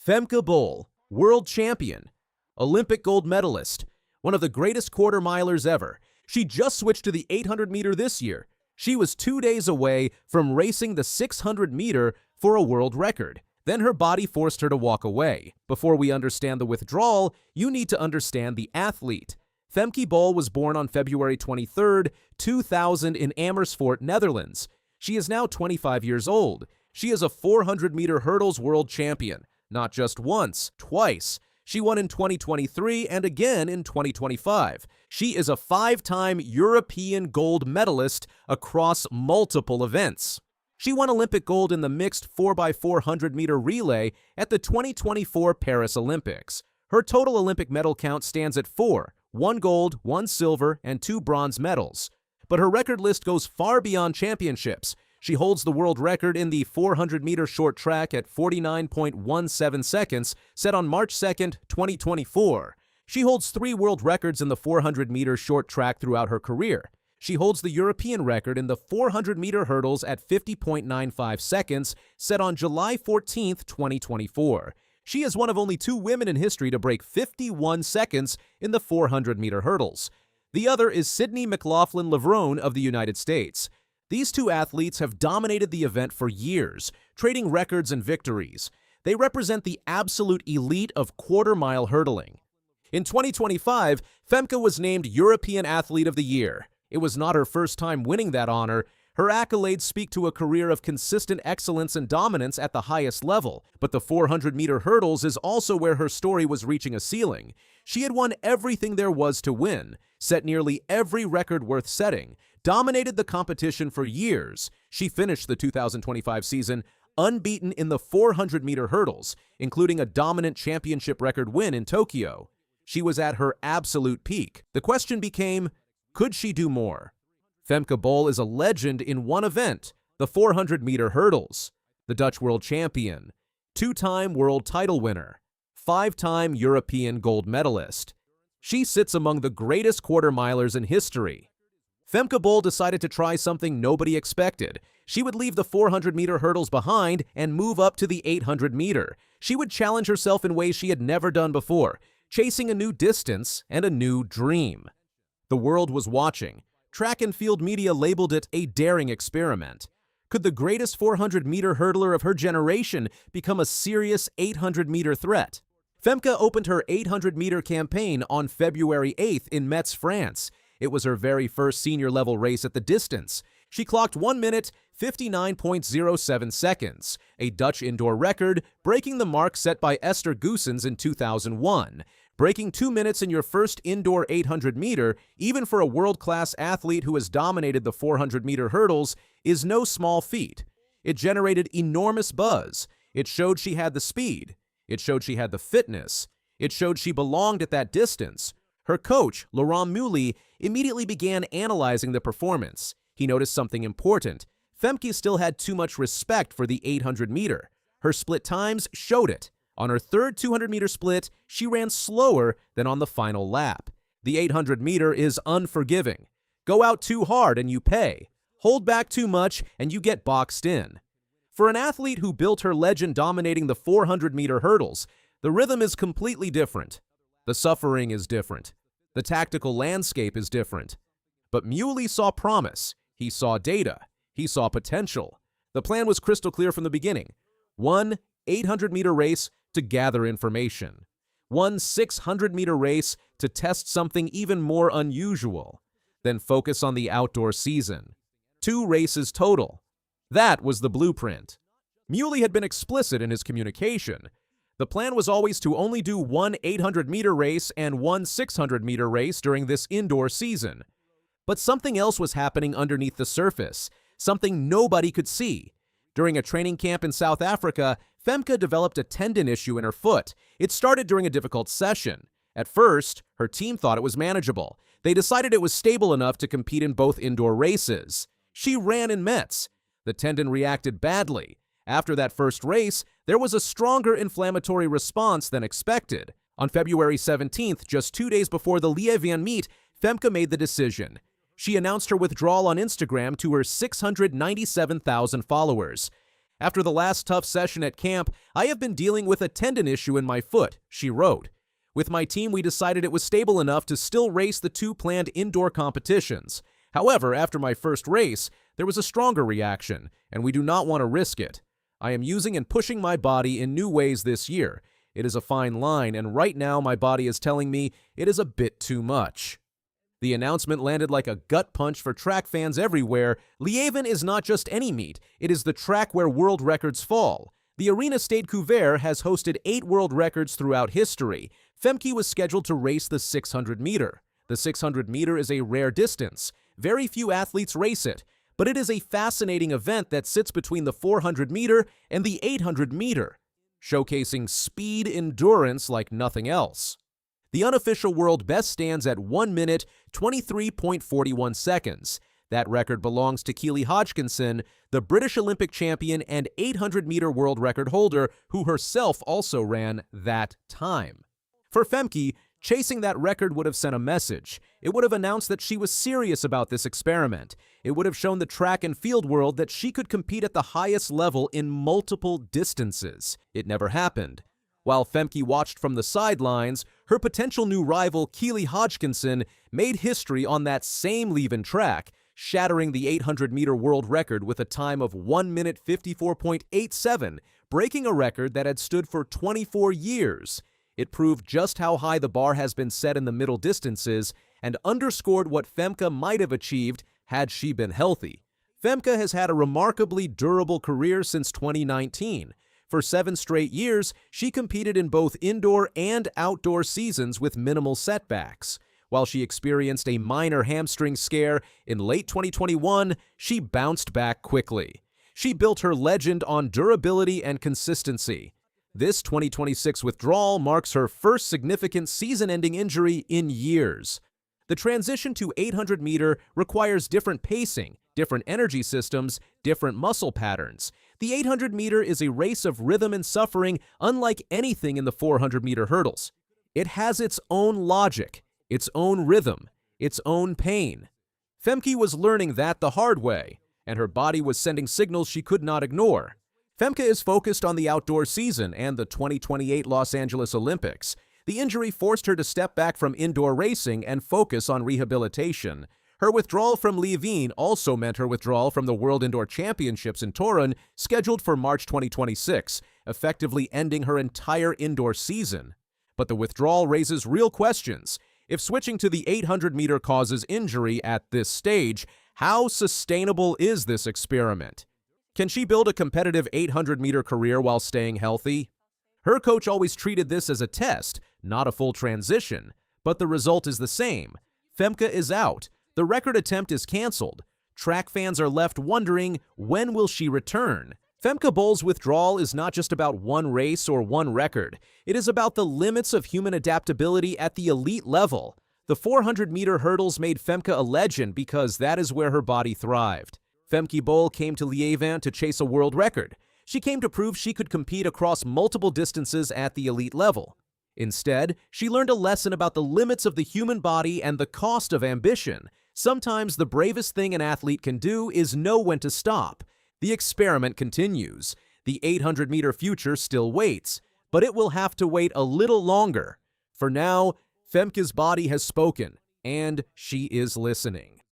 Femke Bol, world champion, Olympic gold medalist, one of the greatest quarter-milers ever. She just switched to the 800-meter this year. She was 2 days away from racing the 600-meter for a world record. Then her body forced her to walk away. Before we understand the withdrawal, you need to understand the athlete. Femke Bol was born on February 23, 2000 in Amersfoort, Netherlands. She is now 25 years old. She is a 400-meter hurdles world champion. Not just once, twice. She won in 2023 and again in 2025. She is a 5-time European gold medalist across multiple events. She won Olympic gold in the mixed 4x400-meter relay at the 2024 Paris Olympics. Her total Olympic medal count stands at 4, 1 gold, 1 silver, and 2 bronze medals. But her record list goes far beyond championships. She holds the world record in the 400-meter short track at 49.17 seconds, set on March 2, 2024. She holds 3 world records in the 400-meter short track throughout her career. She holds the European record in the 400-meter hurdles at 50.95 seconds, set on July 14, 2024. She is one of only 2 women in history to break 51 seconds in the 400-meter hurdles. The other is Sydney McLaughlin-Levrone of the United States. These 2 athletes have dominated the event for years, trading records and victories. They represent the absolute elite of quarter-mile hurdling. In 2025, Femke was named European Athlete of the Year. It was not her first time winning that honor. Her accolades speak to a career of consistent excellence and dominance at the highest level, but the 400-meter hurdles is also where her story was reaching a ceiling. She had won everything there was to win, set nearly every record worth setting, dominated the competition for years. She finished the 2025 season unbeaten in the 400-meter hurdles, including a dominant championship record win in Tokyo. She was at her absolute peak. The question became, could she do more? Femke Bol is a legend in one event, the 400-meter hurdles. The Dutch world champion, 2-time world title winner, 5-time European gold medalist. She sits among the greatest quarter-milers in history. Femke Bol decided to try something nobody expected. She would leave the 400-meter hurdles behind and move up to the 800-meter. She would challenge herself in ways she had never done before, chasing a new distance and a new dream. The world was watching. Track and field media labeled it a daring experiment. Could the greatest 400-meter hurdler of her generation become a serious 800-meter threat? Femke opened her 800-meter campaign on February 8th in Metz, France. It was her very first senior-level race at the distance. She clocked 1 minute, 59.07 seconds, a Dutch indoor record, breaking the mark set by Esther Goossens in 2001. Breaking 2 minutes in your first indoor 800-meter, even for a world-class athlete who has dominated the 400-meter hurdles, is no small feat. It generated enormous buzz. It showed she had the speed. It showed she had the fitness. It showed she belonged at that distance. Her coach, Laurent Muley, immediately began analyzing the performance. He noticed something important. Femke still had too much respect for the 800-meter. Her split times showed it. On her third 200-meter split, she ran slower than on the final lap. The 800-meter is unforgiving. Go out too hard and you pay. Hold back too much and you get boxed in. For an athlete who built her legend dominating the 400-meter hurdles, the rhythm is completely different. The suffering is different. The tactical landscape is different. But Muley saw promise. He saw data. He saw potential. The plan was crystal clear from the beginning. 1 800-meter race to gather information. 1 600-meter race to test something even more unusual. Then focus on the outdoor season. 2 races total. That was the blueprint. Muley had been explicit in his communication. The plan was always to only do 1 800-meter race and 1 600-meter race during this indoor season. But something else was happening underneath the surface, something nobody could see. During a training camp in South Africa, Femke developed a tendon issue in her foot. It started during a difficult session. At first, her team thought it was manageable. They decided it was stable enough to compete in both indoor races. She ran in Metz. The tendon reacted badly. After that first race, there was a stronger inflammatory response than expected. On February 17th, just 2 days before the Liévin meet, Femke made the decision. She announced her withdrawal on Instagram to her 697,000 followers. "After the last tough session at camp, I have been dealing with a tendon issue in my foot," she wrote. "With my team, we decided it was stable enough to still race the 2 planned indoor competitions. However, after my first race, there was a stronger reaction, and we do not want to risk it. I am using and pushing my body in new ways this year. It is a fine line, and right now my body is telling me it is a bit too much." The announcement landed like a gut punch for track fans everywhere. Liévin is not just any meet, it is the track where world records fall. The Arena Stade Couvert has hosted 8 world records throughout history. Femke was scheduled to race the 600 meter. The 600 meter is a rare distance. Very few athletes race it, but it is a fascinating event that sits between the 400 meter and the 800 meter, showcasing speed endurance like nothing else. The unofficial world best stands at 1 minute, 23.41 seconds. That record belongs to Keely Hodgkinson, the British Olympic champion and 800-meter world record holder, who herself also ran that time. For Femke, chasing that record would have sent a message. It would have announced that she was serious about this experiment. It would have shown the track and field world that she could compete at the highest level in multiple distances. It never happened. While Femke watched from the sidelines, her potential new rival, Keely Hodgkinson, made history on that same Liévin track, shattering the 800-meter world record with a time of 1 minute 54.87, breaking a record that had stood for 24 years. It proved just how high the bar has been set in the middle distances and underscored what Femke might have achieved had she been healthy. Femke has had a remarkably durable career since 2019. For 7 straight years, she competed in both indoor and outdoor seasons with minimal setbacks. While she experienced a minor hamstring scare in late 2021, she bounced back quickly. She built her legend on durability and consistency. This 2026 withdrawal marks her first significant season-ending injury in years. The transition to 800 meter requires different pacing, different energy systems, different muscle patterns. The 800 meter is a race of rhythm and suffering unlike anything in the 400 meter hurdles. It has its own logic, its own rhythm, its own pain. Femke was learning that the hard way, and her body was sending signals she could not ignore. Femke is focused on the outdoor season and the 2028 Los Angeles Olympics. The injury forced her to step back from indoor racing and focus on rehabilitation. Her withdrawal from Liévin also meant her withdrawal from the World Indoor Championships in Turin, scheduled for March 2026, effectively ending her entire indoor season. But the withdrawal raises real questions. If switching to the 800 meter causes injury at this stage, how sustainable is this experiment? Can she build a competitive 800 meter career while staying healthy? Her coach always treated this as a test, not a full transition, but the result is the same. Femke is out. The record attempt is canceled. Track fans are left wondering, when will she return? Femke Bol's withdrawal is not just about one race or one record. It is about the limits of human adaptability at the elite level. The 400 meter hurdles made Femke a legend because that is where her body thrived. Femke Bol came to Liévin to chase a world record. She came to prove she could compete across multiple distances at the elite level. Instead, she learned a lesson about the limits of the human body and the cost of ambition. Sometimes the bravest thing an athlete can do is know when to stop. The experiment continues. The 800 meter future still waits, but it will have to wait a little longer. For now, Femke's body has spoken, and she is listening.